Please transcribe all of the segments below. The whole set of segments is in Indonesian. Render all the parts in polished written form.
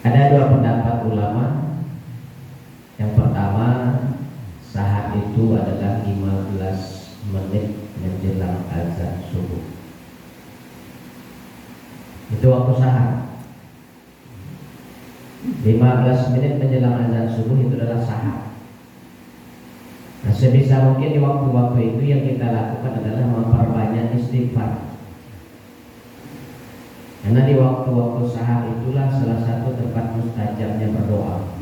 Ada dua pendapat ulama. Yang pertama, sahar itu adalah 15 menit menjelang azan subuh. Itu waktu sahar. 15 menit menjelang azan subuh itu adalah sahar. Nah, sebisa mungkin di waktu-waktu itu yang kita lakukan adalah memperbanyak istighfar. Karena di waktu-waktu sahar itulah salah satu tempat mustajabnya berdoa.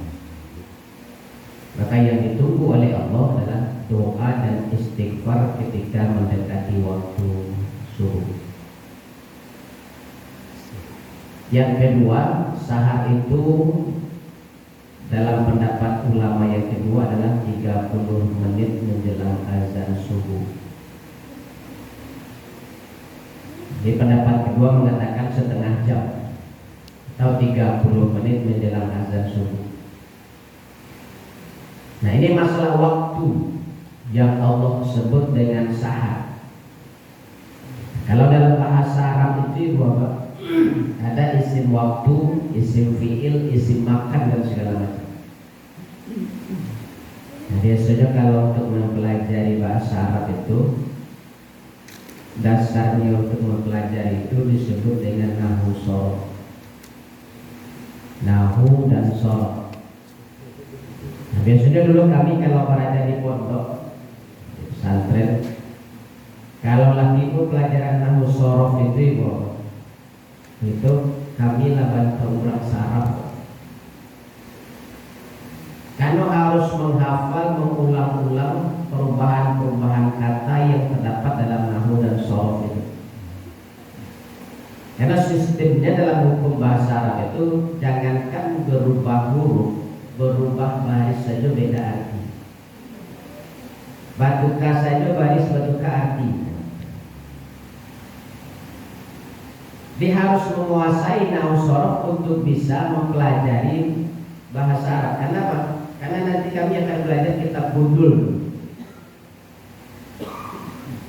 Maka yang ditunggu oleh Allah adalah doa dan istighfar ketika mendekati waktu subuh. Yang kedua, sahar itu dalam pendapat ulama yang kedua adalah 30 menit menjelang azan subuh. Di pendapat kedua mengatakan setengah jam atau 30 menit menjelang azan subuh. Nah, ini masalah waktu yang Allah sebut dengan sahar. Kalau dalam bahasa Arab itu Bapak, ada isim waktu, isim fiil, isim makan dan segala macam. Nah, biasanya kalau untuk mempelajari bahasa Arab itu dasarnya untuk mempelajari itu disebut dengan nahu sorof. Nahu dan sorof. Nah, biasanya dulu kami kalau berada di pondok pesantren, kalau lagi itu pelajaran nahu sorof itu kami laban terulang saraf. Karena harus menghafal, mengulang-ulang perubahan-perubahan kata yang terdapat dalam nahu dan sorof itu. Karena sistemnya dalam hukum bahasa Arab itu jangankan berubah huruf, berubah baris saja beda arti. Batuka saja baris batuka arti. Dia harus menguasai nahu sorof untuk bisa mempelajari bahasa Arab. Kenapa? Karena nanti kami akan belajar kitab Bundul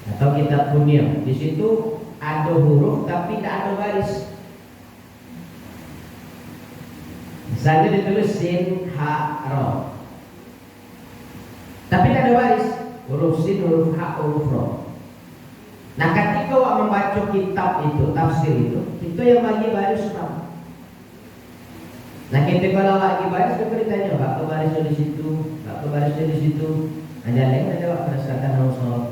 atau kitab Kunyah. Di situ ada huruf tapi tidak ada baris. Misalnya ditulis sin, ha, ro, tapi tidak ada baris. Huruf sin, huruf ha, huruf ro. Nah, ketika awak membaca kitab itu, tafsir itu yang bagi baris utama. Nah, ketika kalau lagi baris, kita ditanya, Pak, ke barisnya di situ, Pak, ke barisnya di situ. Hanya lain ada Pak berdasarkan nahu sorof.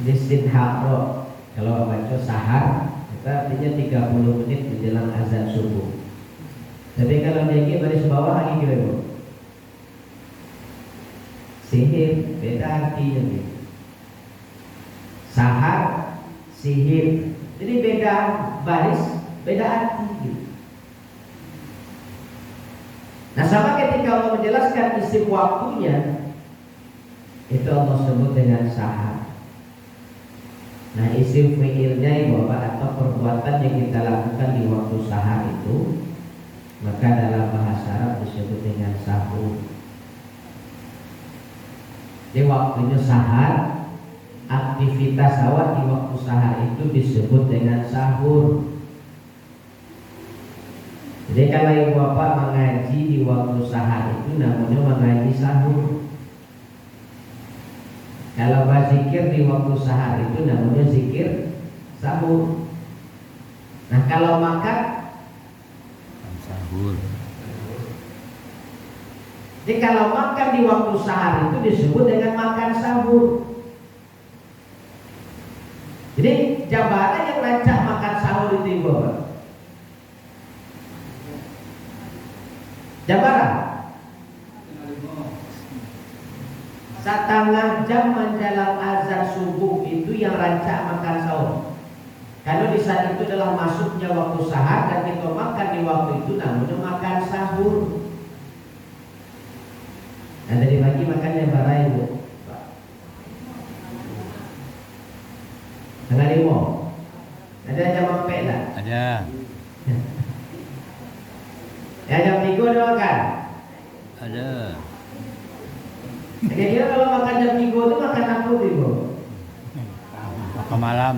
Di sinharo, kalau baca sahar, itu artinya 30 menit menjelang azan subuh. Tapi kalau dia baris bawah lagi gimana? Sihir, beda artinya gitu. Sahar, sihir, jadi beda baris, beda arti gitu. Nah, sama ketika Allah menjelaskan isim waktunya, itu Allah sebut dengan sahar. Nah, isim fiilnya Bapak atau perbuatan yang kita lakukan di waktu sahar itu, maka dalam bahasa Arab disebut dengan sahur. Di waktunya sahar, aktivitas awak di waktu sahar itu disebut dengan sahur. Jadi kalau ibu bapak mengaji di waktu sahar itu namanya mengaji sahur. Kalau berzikir di waktu sahar itu namanya zikir sahur. Nah, kalau makan sahur. Jadi kalau makan di waktu sahar itu disebut dengan makan sahur. Jadi jabatan yang rancak makan sahur itu ibu bapak. Jabatan setengah jam menjelang azan subuh itu yang rancak makan sahur. Karena di saat itu adalah masuknya waktu sahar dan kita makan di waktu itu namanya makan sahur. Nah, dari pagi makannya barai bu. Tengah 5. Ada jam mampek tak? Ada. Ya, jam 3 ada makan? Ada. Kira-kira kalau makan jam 3 itu makan apa ibu? Makan malam.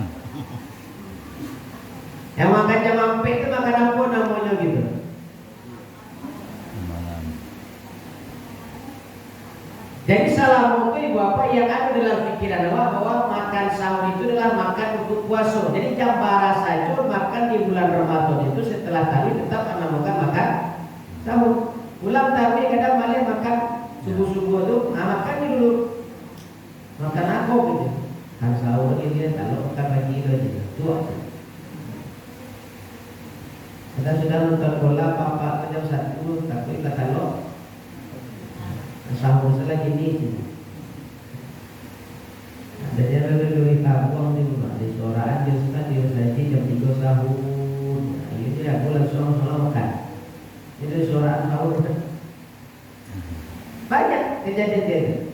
Yang makan jam ampe itu makan apa namanya gitu? Malam. Jadi salah itu ibu apa yang ada dalam pikiran awak bahwa makan sahur itu adalah makan untuk puasa. Jadi jam bara saja makan di bulan Ramadan itu setelah tadi tetap menamakan makan sahur. Ulang tapi kadang malah makan subuh-subuh itu, makan dulu. Makan apa gitu? Kan sahur ini dia kalau makan pagi itu aja. Tua. Kita sudah nonton bola apa jam 1 tapi kita kalau sahur selagi ini. Ada jalan dari kampung di rumah di soraan dia suka dia saji jam 3 sahur. Nah, ini dia bulan soal makan. Itu soraan sahur. Banyak kejadian.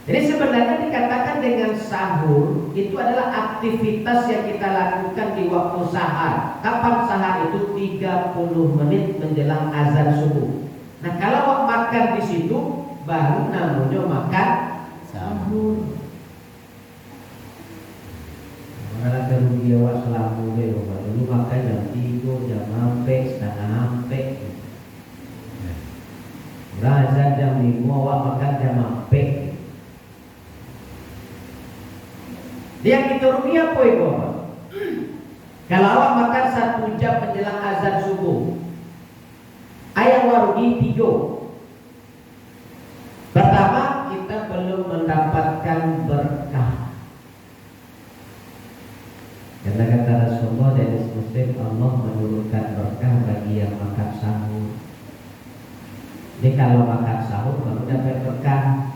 Jadi sebenarnya dikatakan dengan sahur itu adalah aktivitas yang kita lakukan di waktu sahar. Kapan sahar itu? 30 menit menjelang azan subuh. Nah kalau makan di situ baru namanya makan sahur. Malah kerugi awak selama dulu makan jam 3, jam sampai setengah sampai. Azan jam 5 awak makan jam sampai. Dia kita rugi apa ibu? Kalau awak makan 1 jam menjelang azan subuh, ayat warugi 3. Pertama, kita belum mendapatkan berkah. Karena kata Rasulullah dari Muslim, Allah menurunkan berkah bagi yang makan sahur. Jadi kalau makan sahur baru dapat berkah.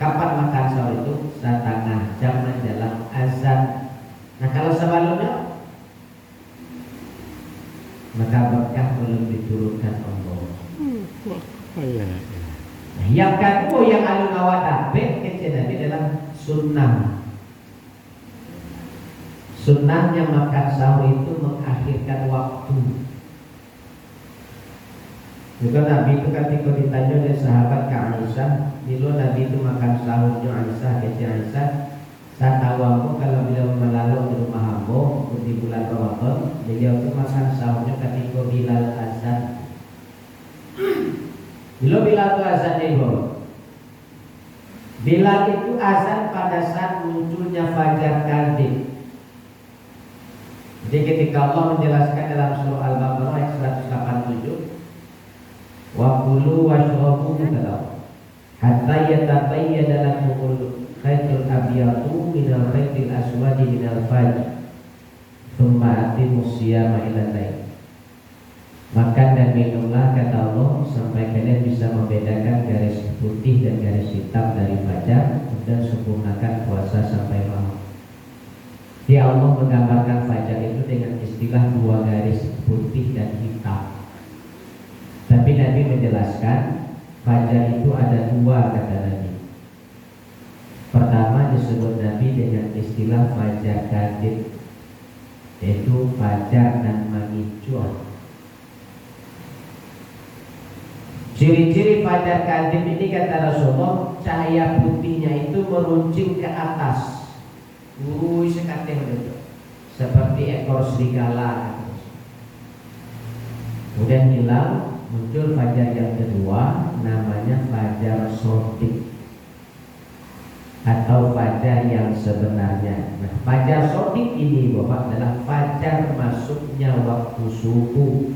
Kapan makan sahur itu? Setengah jam menjelang azan. Nah kalau sebelumnya, maka berkah belum diturunkan Allah. Nah, yang kedua yang alun awak dapat Nabi dalam sunnah. Sunnahnya makan sahur itu mengakhirkan waktu. Juga Nabi itu ketika ditanya oleh sahabat ke Aisyah, bila Nabi itu makan sahurnya Aisyah, kata Aisyah, saya tahu aku kalau beliau melalui di rumah hamba di bulan Ramadan, beliau itu makan sahurnya ketika Bilal azan. Bila Bilal itu azan itu, Bilal itu azan pada saat munculnya fajar kadhib. Jadi ketika Allah menjelaskan dalam surah Al-Baqarah ayat 187, wa kulu washrabu hatta yatabayyana lakumul khaytul abyadu minal khaytil aswadi minal fajr thumma atimus siyama ila lail. Makan dan minumlah kata Allah sampai kalian bisa membedakan garis putih dan garis hitam dari fajar, dan sempurnakan puasa sampai malam. Dia Allah menggambarkan fajar itu dengan istilah 2 garis putih dan hitam. Tapi Nabi menjelaskan fajar itu ada 2 kata Nabi. Pertama disebut Nabi dengan istilah fajar kadhib, yaitu fajar dan mangicuan. Ciri-ciri fajar kadhib ini kata Rasulullah, cahaya putihnya itu meruncing ke atas. Seperti ekor serigala. Kemudian hilang, muncul fajar yang kedua, namanya fajar shodiq atau fajar yang sebenarnya. Nah, fajar shodiq ini Bapak adalah fajar masuknya waktu subuh.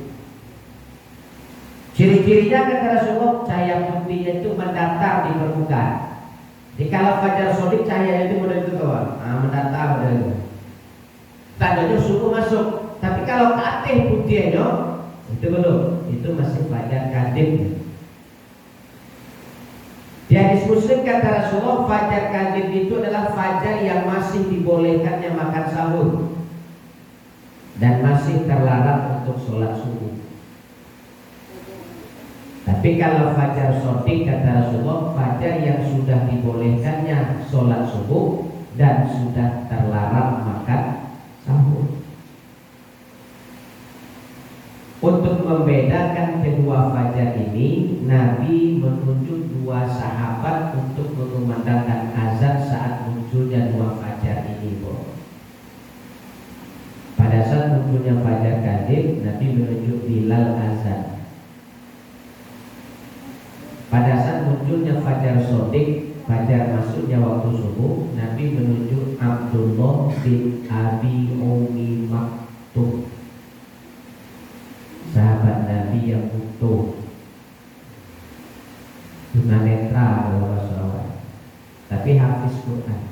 Ciri-cirinya kata Rasulullah, cahaya putihnya itu mendatar di permukaan. Jadi kalau fajar shodiq cahaya itu model itu kawan, mendatar model itu. Tandanya subuh masuk. Tapi kalau ke atas putihnya itu belum, itu masih fajar kadhib. Di hadis Muslim kata Rasulullah, fajar kadhib itu adalah fajar yang masih dibolehkannya makan sahur dan masih terlarang untuk sholat subuh. Tapi kalau fajar shodiq kata Rasulullah, fajar yang sudah dibolehkannya sholat subuh dan sudah terlarang makan sahur. Untuk membedakan kedua fajar ini, Nabi menunjuk 2 sahabat untuk mengumandangkan azan saat munculnya 2 fajar ini. Pada saat sesungguhnya fajar kadib, Nabi menunjuk Bilal azan. Pada saat munculnya fajar sodik, fajar masuknya waktu subuh, Nabi menunjuk Abdullah bin Abi Umi Maktum, sahabat Nabi yang utuh, tunanetra kalau bahasa Arab, tapi hafiz Quran.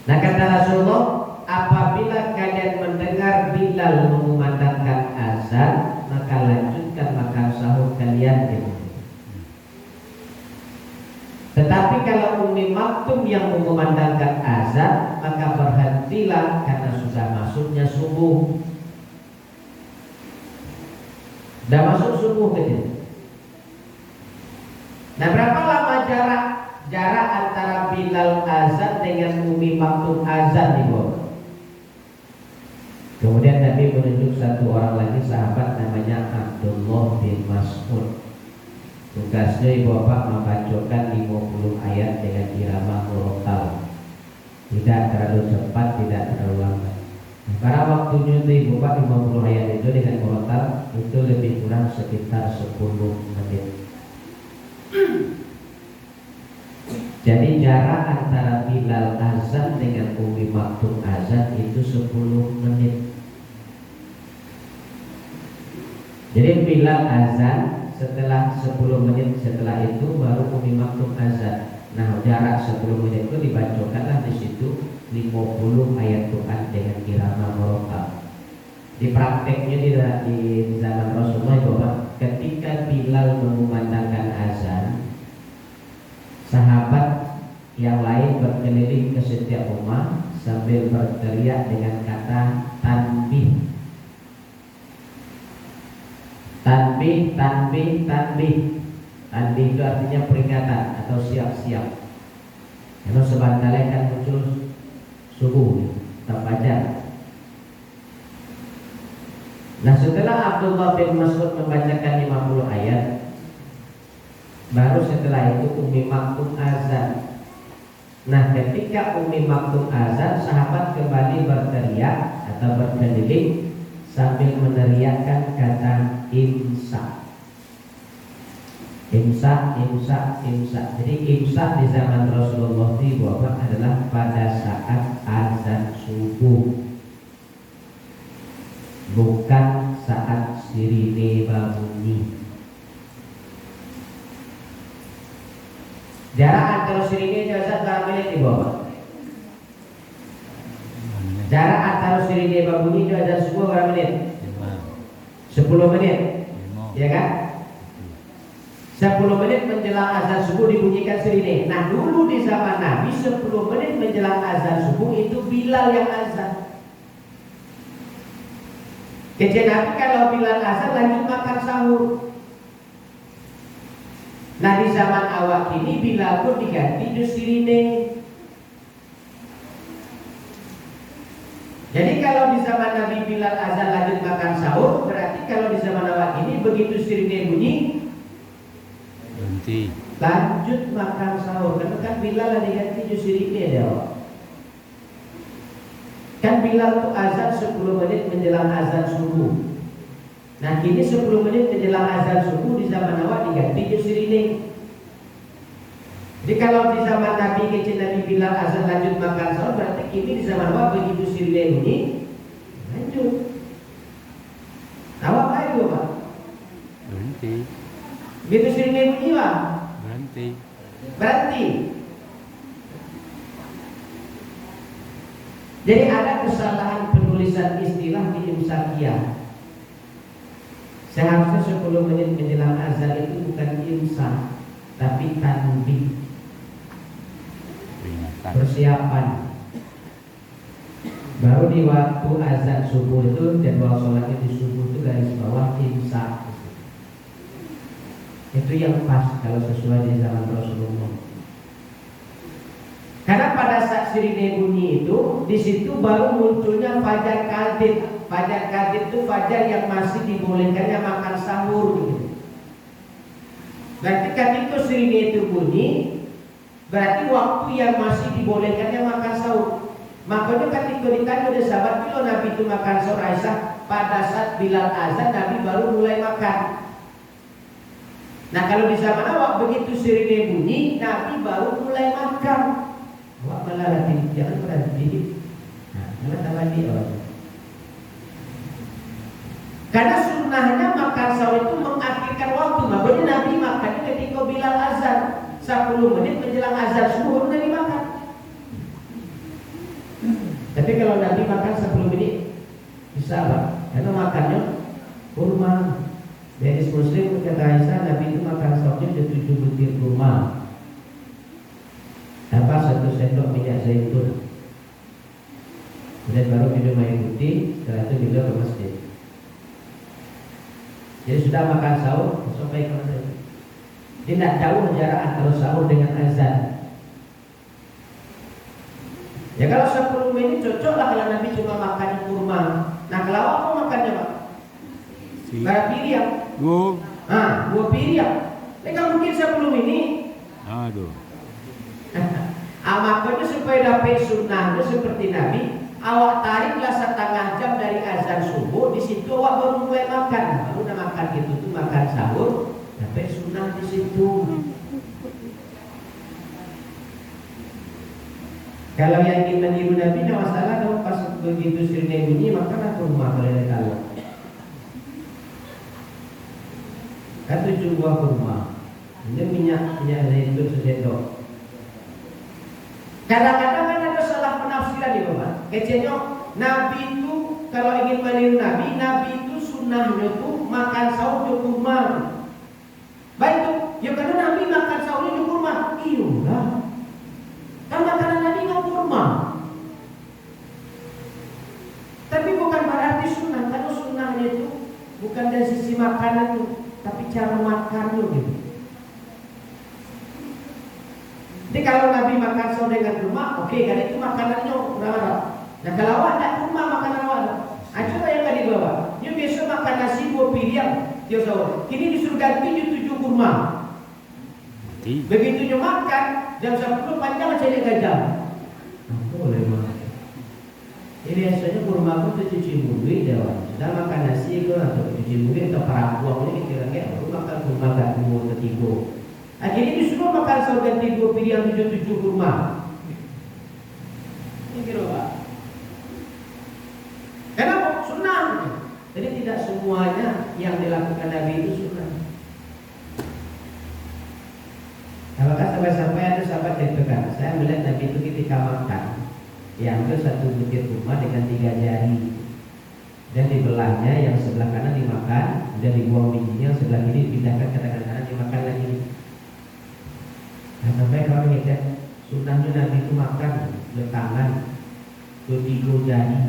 Nah kata Rasulullah, apabila kalian mendengar Bilal mengumandangkan azan, maka lanjutkan makan sahur kalian gitu. Tetapi kalau Umi Maktum yang mengumandangkan azan, maka berhentilah karena sudah masuknya subuh. Sudah masuk subuh gitu. Nah berapa lama jarak antara Bilal azan dengan Umi Maktum azan di bawah? Kemudian Nabi menunjuk satu orang lagi sahabat namanya Abdullah bin Mas'ud. Tugasnya ibu bapak membacakan 50 ayat dengan irama murattal. Tidak terlalu cepat, tidak terlalu lambat. Nah, pada waktunya itu ibu bapak 50 ayat itu dengan murattal itu lebih kurang sekitar 10 menit. Jadi jarak antara Bilal azan dengan Umi Maktum azan itu 10 menit. Jadi Bilal azan, setelah 10 menit setelah itu baru Umi Maktum azan. Nah jarak 10 menit itu dibacakanlah di situ 50 ayat Quran dengan irama murattal. Di prakteknya di zaman Rasulullah bahwa ketika Bilal mengumandangkan azan, sahabat yang lain berkeliling ke setiap rumah sambil berteriak dengan kata tanbih. Tanbih, tanbih, tanbih. Tanbih itu artinya peringatan atau siap-siap. Karena sebentar lagi kan muncul subuh atau fajar. Nah setelah Abdullah bin Mas'ud membacakan 50 ayat, baru setelah itu Umi Maktum azan. Nah ketika Umi Maktum azan, sahabat kembali berteriak atau berkeliling sambil meneriakkan kata imsak. Imsak, imsak, imsak. Jadi imsak di zaman Rasulullah itu adalah pada saat azan subuh, bukan saat sirine bunyi. Jarak antara sirine dan azan berapa menit di bawah? Jarak antara sirine dan bunyi dan azan subuh berapa menit? 10 menit. Ya kan? 10 menit menjelang azan subuh dibunyikan sirine. Nah dulu di zaman Nabi 10 menit menjelang azan subuh itu Bilal yang azan. Kejadian Nabi kalau Bilal azan lanjut makan sahur. Nah di zaman awal ini Bilal pun diganti di sirine. Jadi kalau di zaman Nabi Bilal azan lanjut makan sahur, berarti kalau di zaman awal ini begitu sirine bunyi berhenti, lanjut makan sahur. Karena kan Bilal diganti di sirine dia. Kan Bilal tuh azan 10 menit menjelang azan subuh. Nah kini 10 menit menjelang azan subuh di zaman awal diganti di sirine. Jadi kalau di zaman Nabi kecil Nabi Bilal azan lanjut makan sahur, berarti kini di zaman awal begitu sirine bunyi lanjut. Awak ayo Pak. berhenti, Begitu sirine bunyi Pak. berhenti. Berarti. Jadi ada kesalahan penulisan istilah di imsakiyah. Seharusnya 10 menit menjelang azan itu bukan imsak, tapi tanbih, persiapan. Baru di waktu azan subuh itu jadwal sholatnya di subuh itu garis bawah imsak. Itu yang pas kalau sesuai di zaman Rasulullah. Karena pada saat sirine bunyi itu, di situ baru munculnya fajar kadib. Fajar kadib itu fajar yang masih dibolehkannya makan sahur gitu. Berarti ketika sirine itu bunyi, berarti waktu yang masih dibolehkannya makan sahur. Makanya ketika ditanya oleh sahabat bilang Nabi itu makan sahur Aisyah pada saat Bilal azan Nabi baru mulai makan. Nah kalau di zaman awak begitu sirine bunyi Nabi baru mulai makan. Awak malah lagi jangan berhenti. Nah, malah tambah di awak. Karena sunnahnya makan sahur itu mengakhirkan waktu. Makanya Nabi makan ketika Bilal azan 10 menit menjelang azan subuh Nabi makan. Tapi kalau Nabi makan 10 menit bisa Pak, karena makannya kurma. Hadis Muslim kata Aisyah Nabi itu makan sahurnya 7 butir kurma. Apa 1 sendok minyak zaitun. Kemudian baru minum air putih, setelah itu beliau ke masjid. Jadi sudah makan sahur sampai ke masjid. Tidak jauh jarak antara sahur dengan azan. Ya kalau 10 menit cocok lah kalau Nabi cuma makan kurma. Nah kalau apa makannya Pak? Berapa piring? Dua piring. Kalau mungkin 10 menit. Aduh. Makanya supaya dapat sunnahnya seperti Nabi, awak tariklah setengah jam dari azan subuh. Di situ awak baru mulai makan. Baru udah makan gitu tuh makan sahur, dapat sunnah di situ. Kalau yang ingin meniru Nabi, tidak masalah dong. Pas begitu sirine bunyi, makan kurma kalau ada kalau. Kan 7 buah kurma. Ini minyak zaitun sesendok. Kadang-kadang kan ada salah penafsiran ya Bapak. Kecilnya Nabi itu kalau ingin meniru Nabi itu sunnahnya tuh makan sahur di kurma. Baik tuh, ya karena Nabi makan sahurnya di kurma. Iyalah. Kan makanan Nabi nggak kurma. Tapi bukan berarti sunnah. Kalau sunnahnya itu bukan dari sisi makanan itu, tapi cara makannya gitu. Jadi kalau Nabi makan sahur dengan kurma, oke, karena itu makanannya berapa? Nah kalau awak tak kurma makanan awak, coba yang tadi bawa. Dia biasa makan nasi 2 piring dia sahur. Kini disuruh ganti 7 kurma. Begitu dia makan jam 10 panjang saja gajah. Boleh makan. Ini biasanya kurma itu cuci mulut dia. Sudah makan nasi itu atau cuci mulut atau parabuang ini kira-kira baru makan kurma gak 2 atau 3. Akhirnya disuruh makan sahur ganti 2 piring 7 kurma. Ini kira Pak. Kenapa? Sunnah. Jadi tidak semuanya yang dilakukan Nabi itu sunnah. Apakah sampai-sampai ada sahabat yang berkata, saya melihat Nabi itu ketika makan, diambil 1 butir kurma dengan 3 jari, dan dibelahnya yang sebelah kanan dimakan, dan dibuang bijinya yang sebelah kiri dipindahkan ke tangan kanan dimakan lagi. Nah sampai kalau kita sunnahnya Nabi itu makan di tangan 3 jari.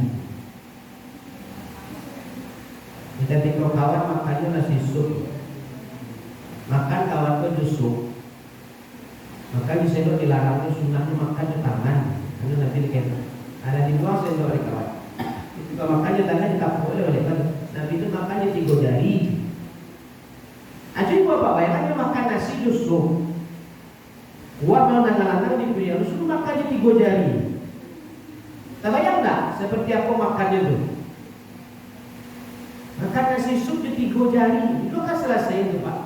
Kita tengok kawan makannya nasi sup, makan kawan pun sup. Maka di sendok dilarangnya sunnahnya makan di tangan. Karena Nabi dikata ada di bawah sendok oleh kawan. Itu kalau makan di tangan dikapuk oleh Nabi itu makannya 3 jari. Aja bapak bayangannya makan nasi sup. Buat mau nanggal-nanggal di dunia lu suruh makannya 3 jari. Tak bayang tak seperti aku makannya itu. Makan nasi sup di 3 jari. Itu kan selesai itu Pak.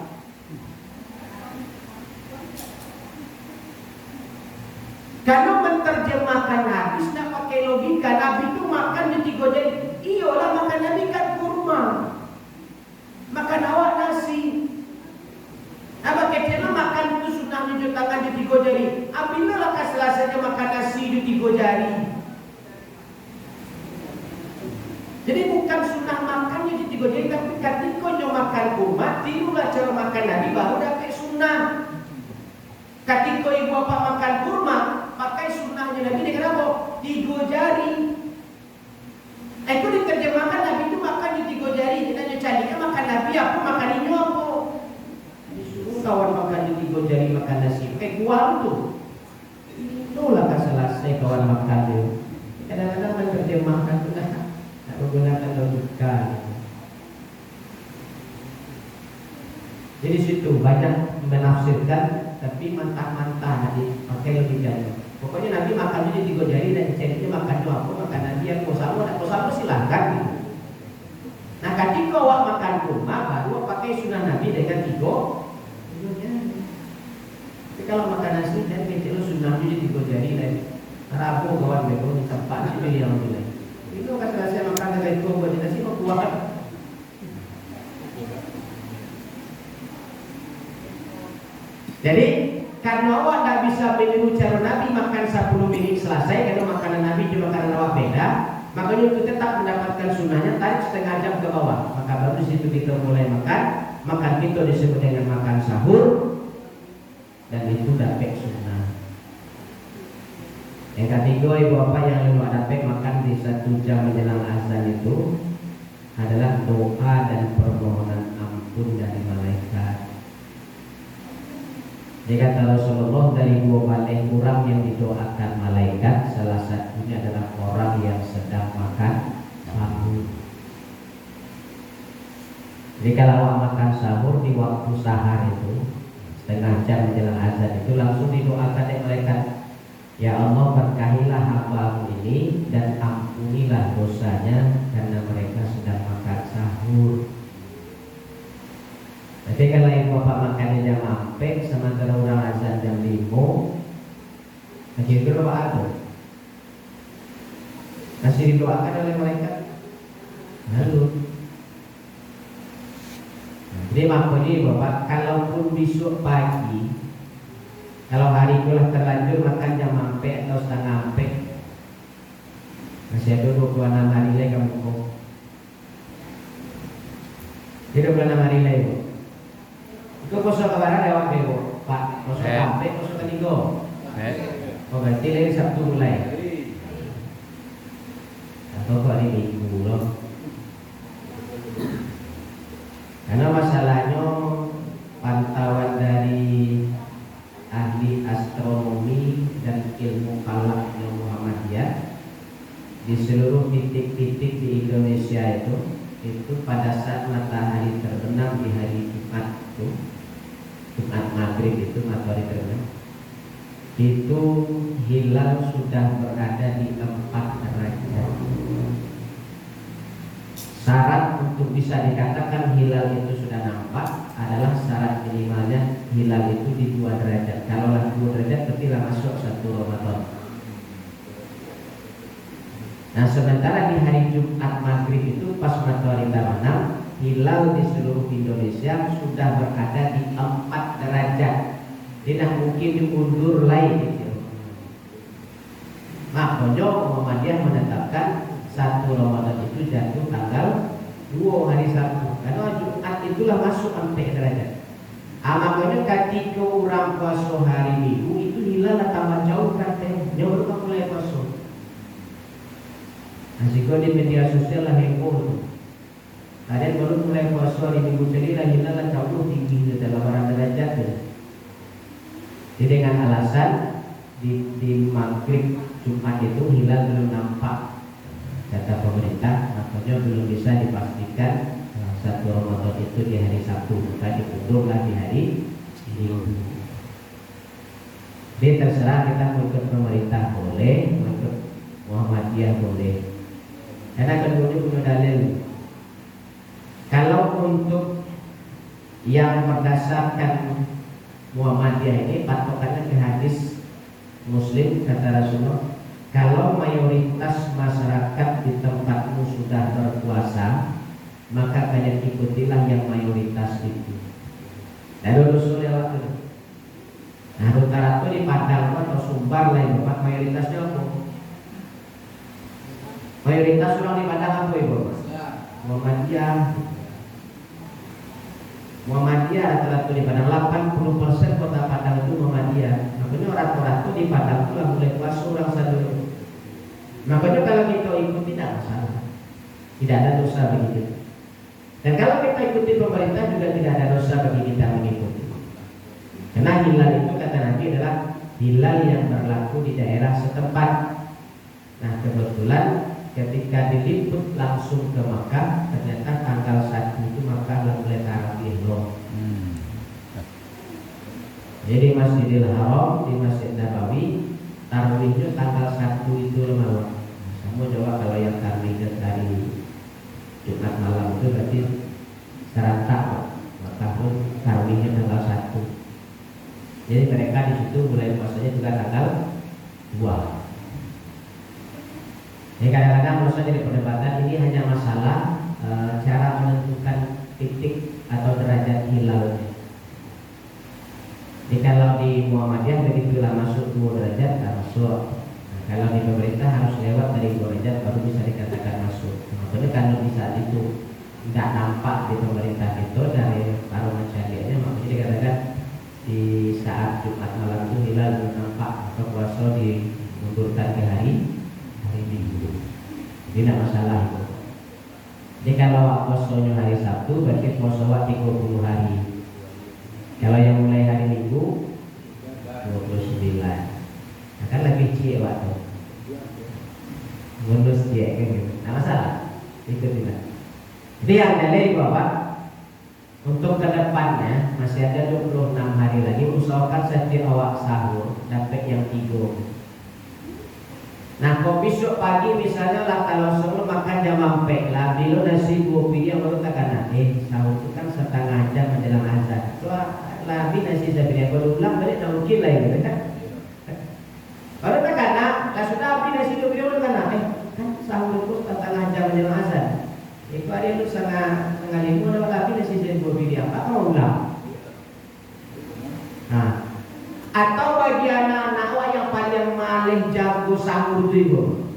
Kalau menerjemahkan hadis tidak pakai logika, Nabi itu makan di 3 jari. Iyalah makan Nabi kan kurma. Makan awak nasi. Apa kecilnya makan itu sunnah menunjuk tangan di 3 jari. Apabila keselasanya makan nasi di 3 jari. Jadi bukan sunnah makannya di 3 jari, tapi ketika nyo makan kurma, tirulah cara makan Nabi baru dapat sunnah. Ketika ibu bapak makan kurma, pakai sunnahnya Nabi dengan apa? 3 jari. Itu diterjemahkan Nabi itu makan di 3 jari. Kita carinya makan Nabi apa makan ini apa? Kawan makan di 3 jari makan nasi pakai kuah tuh. Itulah selesai kawan makan dia. Kadang-kadang menerjemahkan itu tak menggunakan logika. Jadi situ banyak menafsirkan tapi mantah-mantah nanti pakai logika. Pokoknya Nabi makannya di 3 jari dan carinya makan apa makan Nabi yang mau sama ketika awak makan kurma baru pakai sunnah Nabi dengan tiga jari. Tapi kalau makan nasi dan kecil sunnah jadi tiga jari lagi. Rabu kawan bego di tempat situ yang mulai. Itu kata saya makan dengan tiga buat nasi kok kuat. Jadi karena awak tak bisa meniru cara Nabi makan 10 menit selesai karena makanan Nabi cuma makanan awak beda, makanya itu tetap mendapatkan sunnahnya tarik setengah jam ke bawah. Maka baru situ kita mulai makan itu disebut dengan makan sahur dan itu dapet sunnah. Yang ketiga ibu bapak yang lewat dapet makan di 1 jam menjelang azan itu adalah doa dan permohonan ampun dari malaikat. Dia kata Rasulullah dari 2 paling kurang yang didoakan malaikat salah satunya adalah orang yang sedang makan sahur. Jadi kalau awak makan sahur di waktu sahar itu setengah jam menjelang azan itu langsung didoakan oleh malaikat, ya Allah berkahilah hamba-Mu ini dan ampunilah dosanya karena mereka sedang makan sahur. Tapi kalau ibu bapak makannya jam 4 sementara orang azan jam 5, masih berdoa tuh, masih didoakan oleh malaikat. Lalu, jadi makanya bapak, kalaupun besok pagi, kalau hari itulah terlanjur makan jam 4 atau setengah 4, masih ada 26 hari lagi kamu kok. Jadi 26 hari lagi bu. Itu poso kebaran lewat bego, Pak. Poso sampai poso ketiga. Oh berarti dari Sabtu mulai. Atau hari Minggu loh. Karena masalahnya pantauan dari ahli astronomi dan ilmu falaknya Muhammadiyah di seluruh titik-titik di Indonesia itu pada saat matahari terbenam di hari Jumat itu, Jumat maghrib itu matahari terbenam, itu hilal sudah berada di 4 derajat. Syarat untuk bisa dikatakan hilal itu sudah nampak adalah syarat minimalnya hilal itu di 2 derajat. Kalau lah 2 derajat berarti lah masuk 1 Ramadan. Nah sementara di hari Jumat maghrib itu pas matahari terbenam, hilal di seluruh Indonesia sudah berada di 4 derajat. Tidak mungkin diundur lain gitu. Makanya Muhammadiyah menetapkan 1 Ramadan itu jatuh tanggal 2 hari Sabtu. Karena Jumat itulah masuk 4 derajat. Makanya ketika orang puasa hari Minggu itu hilal tambah jauh katanya, baru mulai puasa. Asiko di media sosial lah heboh tuh. Ada baru mulai puasa di minggu tadi lah hilal jauh tinggi dalam orang derajat tuh. Jadi dengan alasan di maghrib Jumat itu hilal belum nampak kata pemerintah, makanya belum bisa dipastikan 1 Ramadan itu di hari Sabtu, maka diundur di hari Minggu. Jadi terserah kita mau ikut pemerintah boleh, mau ikut Muhammadiyah boleh. Karena keduanya punya dalil. Kalau untuk yang berdasarkan Muhammadiyah ini patokannya ke hadis Muslim kata Rasulullah, kalau mayoritas masyarakat di tempatmu sudah berpuasa, maka kalian ikutilah yang mayoritas itu. Lalu Rasulullah waktu. Nah, rata-rata di Padang atau Sumbar lain tempat mayoritasnya apa? Mayoritas orang di Padang apa ibu? Muhammadiyah. Muhammadiyah rata-rata di Padang 80% kota Padang itu Muhammadiyah. Makanya orang-orang itu di Padang itu mulai puasa orang sadar. Makanya kalau kita ikuti tidak masalah, tidak ada dosa begitu. Dan kalau kita ikuti pemerintah juga tidak ada dosa bagi kita mengikuti. Karena hilal itu kata Nabi adalah hilal yang berlaku di daerah setempat. Nah kebetulan ketika diliput langsung ke Makkah, ternyata tanggal 1 itu Makkah mulai tarawih loh. Jadi Masjidil Haram, di Masjid Nabawi tarawihnya tanggal 1 itu malam. Kamu coba kalau yang tarawihnya dari Jumat malam itu berarti Jadi mereka di situ mulai puasanya juga tanggal 2. Jadi kadang-kadang menurut jadi perdebatan ini hanya masalah cara menentukan titik atau derajat hilalnya. Jadi kalau di Muhammadiyah begitulah masuk 2 derajat tak masuk. Nah, kalau di pemerintah harus lewat dari 2 derajat baru bisa dikatakan masuk. Makanya kalau di saat itu tidak nampak di pemerintah itu dari paruh mencarinya, makanya dikatakan di saat Jumat malam itu hilal belum nampak atau puasa dimundurkan ke hari Minggu. Jadi tidak masalah itu. Jadi kalau puasanya hari Sabtu berarti puasa 30 hari. Kalau yang mulai hari Minggu 29. Akan lebih cie waktu. Bonus cie kan gitu. Tidak masalah. Itu tidak. Jadi yang dalil Bapak, untuk kedepannya masih ada 26 hari lagi, usahakan setiap awak sahur dapat yang 3. Nah, kok besok pagi misalnya lah kalau semua makan jam 4 lah, bila nasi 2 piring baru tak kena. Sahur itu kan setengah jam menjelang azan. Lah nasi sebenarnya baru ulang balik tak mungkin lah itu kan. Baru tak kena, lah sudah habis nasi 2 piring baru kena. Kan sahur itu setengah jam menjelang azan. Itu hari itu setengah 5 dah habis nasi 2 piring apa kau ulang. Nah, atau bagi anak-anak yang paling malih jago sahur itu,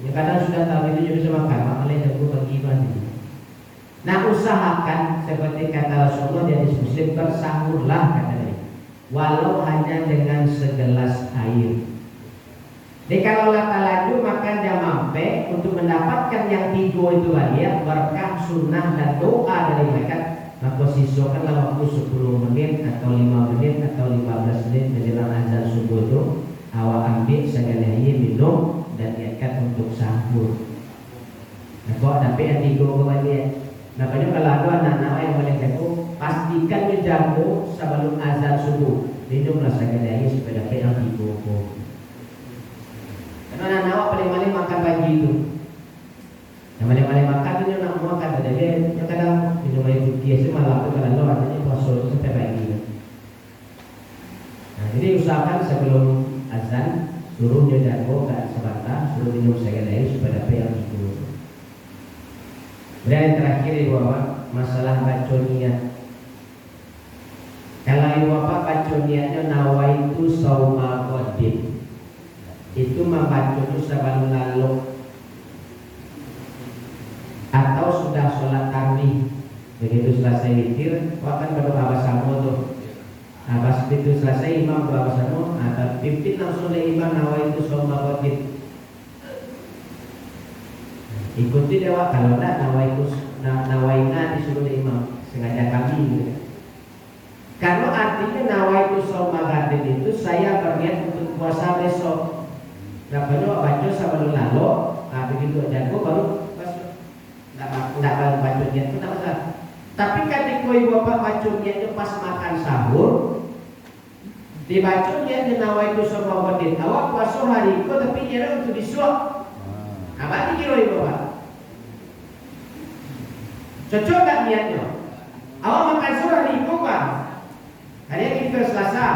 ya kadang sudah tahu itu juga bisa makan, malih jago bagi nanti. Nah, usahakan seperti kata Rasulullah jadi muslim bersahurlah katanya, walau hanya dengan segelas air. Jadi kalau lata laju makan jam 4 untuk mendapatkan yang 3 itu lagi ya, berkah sunnah dan doa dari mereka. Maka siswakanlah waktu 10 menit atau 5 menit atau 15 menit menjelang azan subuh itu awak ambil sekali minum dan niatkan untuk sahur. Nah, kok tapi yang 3 dia. Makanya kalau ada anak-anak yang boleh jago, pastikan menjago sebelum azan subuh. Minumlah sekali supaya dapat yang 3. Karena anak-anak paling maling makan pagi itu. Yang paling makan itu nak makan ada dia kadang minum air putih sih malam itu kadang artinya puasa itu sampai pagi. Nah, jadi usahakan sebelum azan suruh dia jago kan sebentar, suruh minum sekali supaya dapat yang 3. Dan yang terakhir bahwa masalah baca niat. Kalau ibu bapak baca niatnya nawaitu sauma qadim, itu membaca itu sebelum lalu atau sudah sholat tarawih. Begitu selesai witir, akan berdoa bersama tuh. Pas itu selesai imam berdoa bersama, atau pimpin langsung dari imam nawaitu sauma qadim. Ikuti dewa, kalau tidak nawaina disuruh imam sengaja kami gitu. Kalau artinya nawaitu sauma qadim itu saya berniat untuk puasa besok. Nah, baru baca sebelum lalu, begitu jago baru tidak baca niat itu tidak masalah. Tapi ketika ibu bapak baca niat itu pas makan sahur, dibaca niat nawaitu sauma qadim. Awak puasa hari itu tapi niat untuk disuap. Apa dikira ibu bapak? Cocok tak niatnya? Awak makan sahur hari itu kan? Hari ini ke Selasa.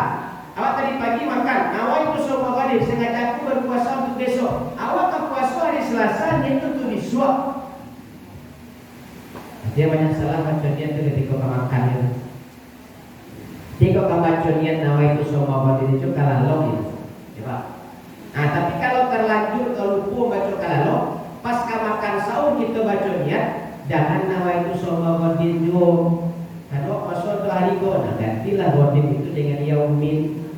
Awak tadi pagi makan. Nawaitu sauma qadim, sengaja aku berpuasa untuk besok. Awak ke puasa hari Selasa niat untuk disuap. Dia banyak salah baca niat itu ketika makan itu. Ketika baca niat nawaitu sauma qadim itu kalalong itu. Ya, nah, tapi kalau terlanjur kalau lupa baca kalalong, pasca makan sahur kita baca niat, jangan nawaitu sauma qadim juga. Kalau masuk tu hari go, nah gantilah qadim itu dengan yaumin.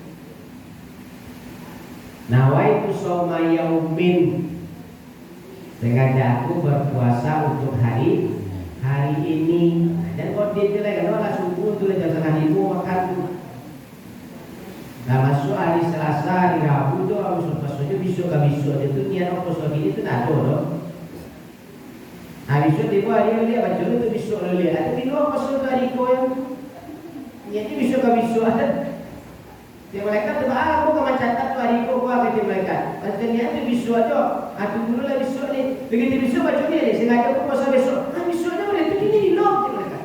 Nawaitu sauma yaumin, sengaja aku berpuasa untuk hari ini. Dan qadim itu lagi kalau subuh tu lagi setengah 5 makan. Nah, masuk hari Selasa, hari Rabu tu harus maksudnya besok ke besok itu niat apa soal ini tu tak ada dong. Hari besok tiba hari dia baca itu besok lalu ada di luar pasal hari kau yang niatnya besok ke besok ada. Dia malaikat tu aku ke catat tu hari kau gua kata malaikat. Pasal niat tu besok aja. Aku dulu lah besok ni. Begitu besok baca dia ni sengaja aku pasal besok. Besoknya boleh tu ini di luar malaikat.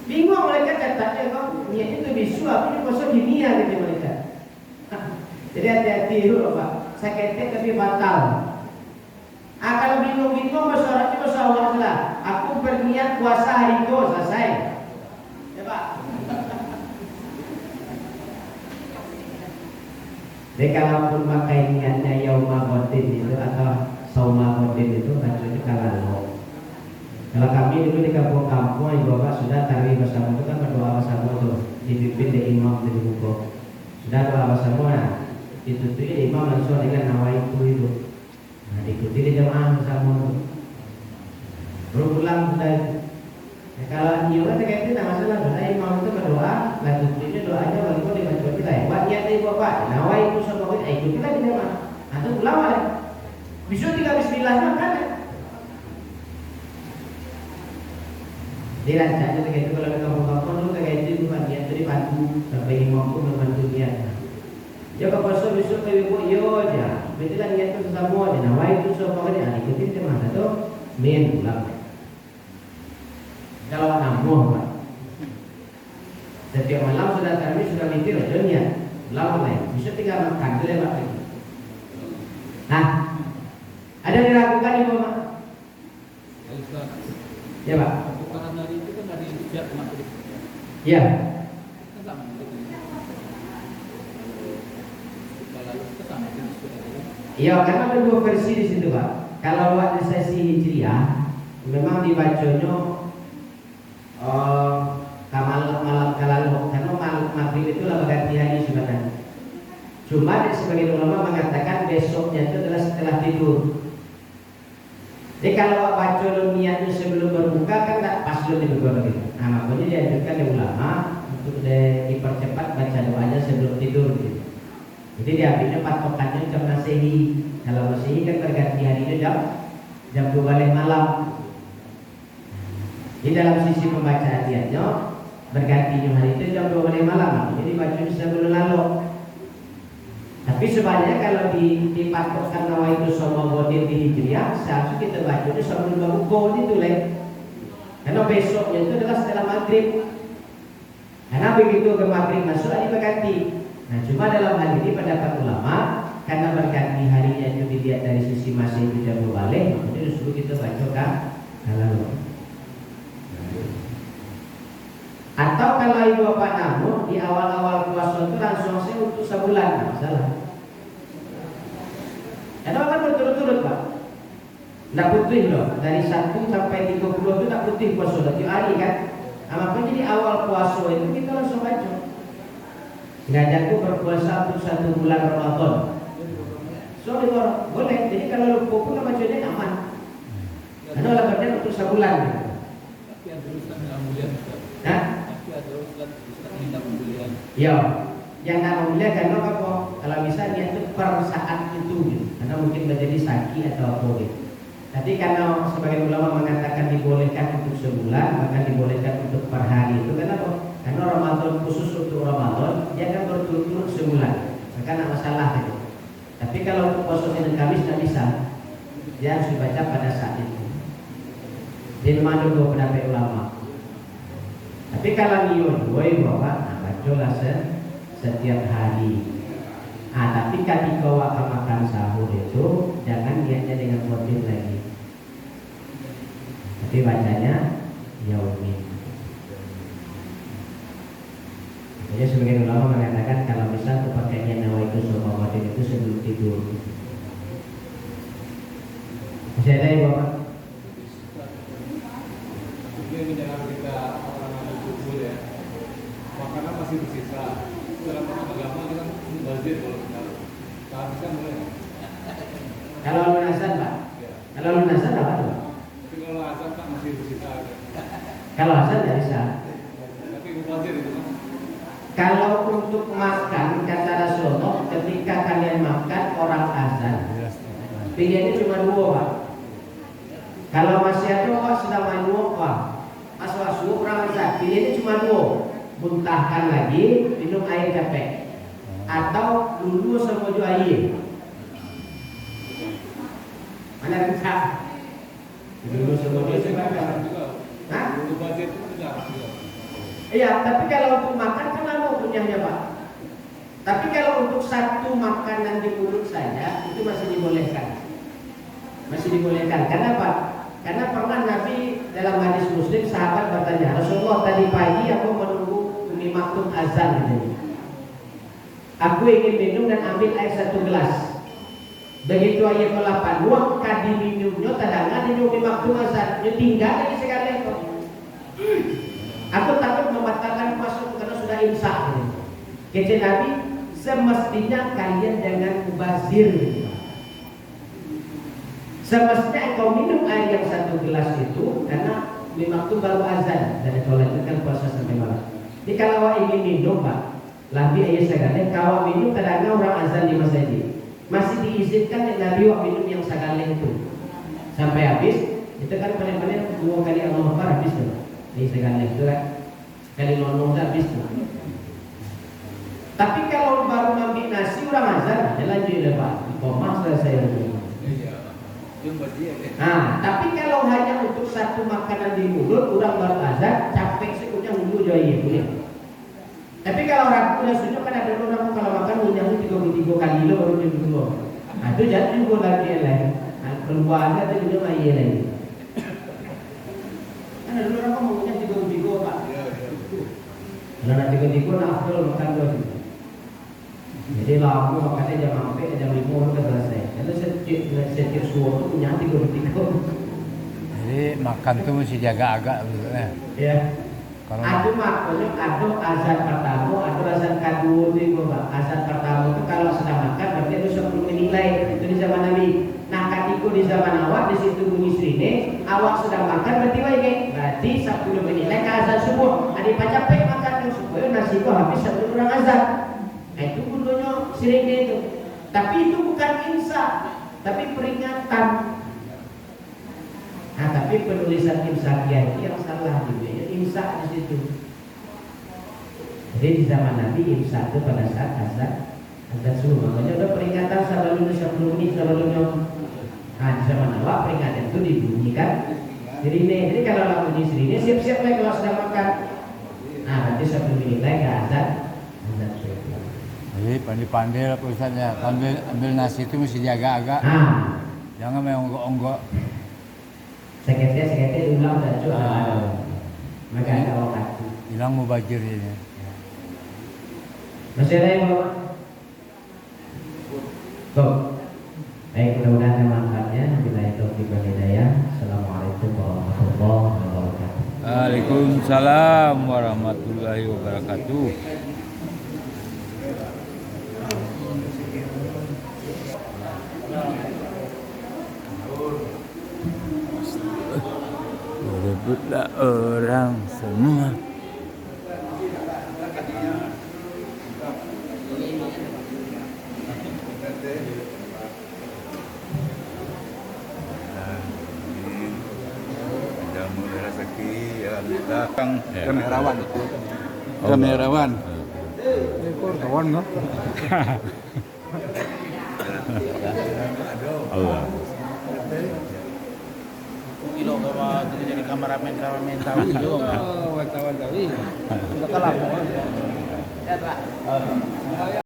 Bingung malaikat catatnya kok niat itu bisu, aku ini kosong kimia gitu mereka. Jadi hati-hati dulu Pak. Sakitnya tapi batal. Kalau bingung-bingung bersoraknya bersorak lah. Aku berniat puasa hari itu selesai. Ya Pak. Jadi kalaupun pakai niatnya yauma khotin itu atau sauma khotin itu maksudnya kalau kami dulu di kampung-kampung ibu bapak sudah tarawih bersama itu kan berdoa bersama tuh dipimpin di imam di buku sudah doa bersama ditutui imam langsung dengan nawaitu itu. Nah diikuti di jamaah bersama itu. Baru pulang sudah. Ya, kalau nyiwa kayak itu tidak masalah. Sudah imam itu berdoa, lah tutuinya doanya walaupun dibaca kita ya. Buat niat dari bapak, nawaitu sama kita ikuti kita di jamaah. Atau pulang balik. Besok 3 bismillah kan? Dirancangnya kayak itu kalau di kampung-kampung dulu kayak itu bukan niat dari bantu sampai imam pun membantu niat. Ya kalau besok ke ibu yo aja, betul kan niat itu sama aja. Nawai itu semua kan ikutin cuma satu min pulang. Kalau namuh Pak, setiap malam sudah kami sudah mikir niat pulang lain. Bisa tinggal makan tu lewat lagi. Nah, ada diragukan ibu Pak? Ya Pak. Hari itu kan hari Jumat maghrib. Ya. Kan sama dengan kalau itu sama dengan sudah. Iya, karena ada dua versi di situ Pak. Kalau waktu sesi hijriah memang dibacanya malam kalalu karena malam maghrib itu lah ganti hari sebenarnya. Cuma sebagian ulama mengatakan besoknya itu adalah setelah tidur. Jadi kalau baca niatnya sebelum berbuka kan tak pas dulu dibuka begitu. Nah makanya dianjurkan oleh ulama untuk dipercepat baca doanya sebelum tidur gitu. Jadi diambilnya patokannya jam Masehi. Kalau Masehi kan berganti harinya jam 2 malam. Di dalam sisi pembacaan niatnya bergantinya hari itu jam 2 malam. Jadi baca sebelum lalu. Tapi sebenarnya kalau dipatokkan nawaitu sama bodin di hijriah, seharusnya kita baca itu sebelum berbuka itu leh. Karena besoknya itu adalah setelah maghrib. Karena begitu ke maghrib masuk ini berganti. Nah cuma dalam hal ini pendapat ulama karena berganti harinya itu dilihat dari sisi masih itu jam balik, makanya disuruh kita baca kan kalau. Atau kalau ibu bapak namu di awal-awal puasa itu langsung saya untuk sebulan, nggak masalah. Karena kan berturut-turut Pak. Nggak putih loh, dari 1 sampai 30 itu nggak putih puasa tiap hari kan. Nah, makanya di awal puasa itu kita langsung baca. Ngajakku berpuasa untuk 1 bulan Ramadan. So boleh, jadi kalau lupa pun bacanya aman. Karena alamatnya untuk sebulan. Tapi yang tulisan dalam bulan. Nah, Ada Ustaz minta pembelian. ya, yang nak membeli karena apa? Kalau bisa dia itu per saat itu, gitu. Karena mungkin menjadi sakit atau apa gitu. Tapi karena sebagian ulama mengatakan dibolehkan untuk sebulan, maka dibolehkan untuk per hari itu kenapa? Karena Ramadan khusus untuk Ramadan dia akan berturut-turut sebulan, maka tidak masalah gitu. Tapi kalau untuk puasa Senin Kamis tidak bisa, dia harus dibaca pada saat itu. Jadi memang ada dua pendapat ulama. Tapi kalau niat boleh bawa, nah bacalah setiap hari. Ah, tapi ketika waktu makan sahur itu jangan niatnya dengan motif lagi. Tapi bacanya yaumin. Jadi sebagian ulama mengatakan kalau misal pakainya nawaitu sama motif itu sebelum tidur. Masih ada ya Bapak? Mungkin dengan kita orang yang berkumpul ya, makanan masih bersisa. Dalam agama kita mubazir kalau kita habiskan boleh. Kalau lunasan Pak? Ya. Kalau lunasan apa tuh? Tapi kalau azan kan masih bersisa. Kalau azan tidak bisa. Tapi mubazir itu kan. Kalau untuk makan kata Rasulullah ketika kalian makan orang azan, pilihannya cuma 2 Pak. Kalau masih ada Pak sedang main 2 Pak. Masuk orang azan, pilihannya cuma 2. Muntahkan lagi, minum air capek, atau dulu semuju air. Mana bisa? Dulu semuju Mubazir semuju. kan juga. Hah? Mubazir itu jarang juga. Iya, tapi kalau untuk makan kan lama punyanya Pak. Tapi kalau untuk satu makanan di mulut saja itu masih dibolehkan. Masih dibolehkan. Kenapa? Karena pernah Nabi dalam hadis Muslim sahabat bertanya, Rasulullah tadi pagi aku menunggu Umi Maktum azan gitu. Aku ingin minum dan ambil air 1 gelas. Begitu ayat ke-8, wah kadi minumnya tadangan di Umi Maktum azan, dia tinggal di segala itu. Aku takut membatalkan puasa karena sudah imsak. Kata Nabi, semestinya kalian jangan mubazir. Semestinya engkau minum air yang 1 gelas itu karena memang itu baru azan dan engkau lanjutkan puasa sampai malam. Jadi kalau awak ingin minum Pak, lebih ayah segala, kalau minum kadang-kadang orang azan di masjid masih diizinkan Nabi wak minum yang segala itu sampai habis. Itu kan paling-paling 2 kali Allah Akbar habis tuh. Di segala itu kan kali nonong habis tuh. Tapi kalau baru ambil nasi orang azan, jalan je Pak. Koma selesai dulu. Nah, tapi kalau hanya untuk satu makanan di mulut, orang baru azan, capek sekunya dulu jauh boleh. Tapi kalau orang udah sunjuk kan ada orang kalau makan minyak itu 33 kali lo baru dia dulu. Nah, itu jadi juga lagi lain. Nah, keluarga itu juga lagi lain. Kan ada orang ngomongnya 33 Pak. Kalau nanti 33 nak afdol makan dua. Jadi lama makannya jam sampai jam 5 udah selesai. Karena setiap suara itu punya 33. Jadi makan tuh mesti jaga agak gitu ya. Ya. Kalau Ada makanya ada azan pertama, ada azan kedua itu Pak. Azan pertama itu kalau sedang makan berarti itu 10 menilai itu di zaman Nabi. Nah ketika di zaman awak di situ bunyi sirine, awak sedang makan berarti wae berarti 10 menilai ke azan subuh. Ada capek makan yang supaya nasi itu habis sebelum orang azan. Nah itu gunanya sirine itu. Tapi itu bukan imsak, tapi peringatan. Nah tapi penulisan imsakiah itu yang salah juga ya. Imsak di situ. Jadi di zaman Nabi imsak itu pada saat azan subuh. Makanya udah peringatan sebelumnya 10 menit sebelumnya. Nah di zaman awal peringatan itu dibunyikan sirine. Jadi kalau lagu bunyi sirine siap-siap lagi kalau sedang makan. Nah berarti 10 menit lagi azan subuh. jadi pandai-pandai lah Pak Ustaz ya. Ambil nasi itu mesti jaga agak. Nah Jangan main onggok-onggok. sekete ulang dan cuci. Maka ada waktu. Hilang mubazir ini. Masih ada yang bawa? Tuh. Baik, mudah-mudahan manfaatnya. Bila itu wal hidayah. Assalamualaikum warahmatullahi wabarakatuh. Waalaikumsalam warahmatullahi wabarakatuh. Berebutlah orang semua. Kamerawan. Kamerawan. Kawan nggak? Allah. Kilo bawa jadi kameramen tahu juga. Oh, wartawan tahu. Udah kalah. Ya Pak.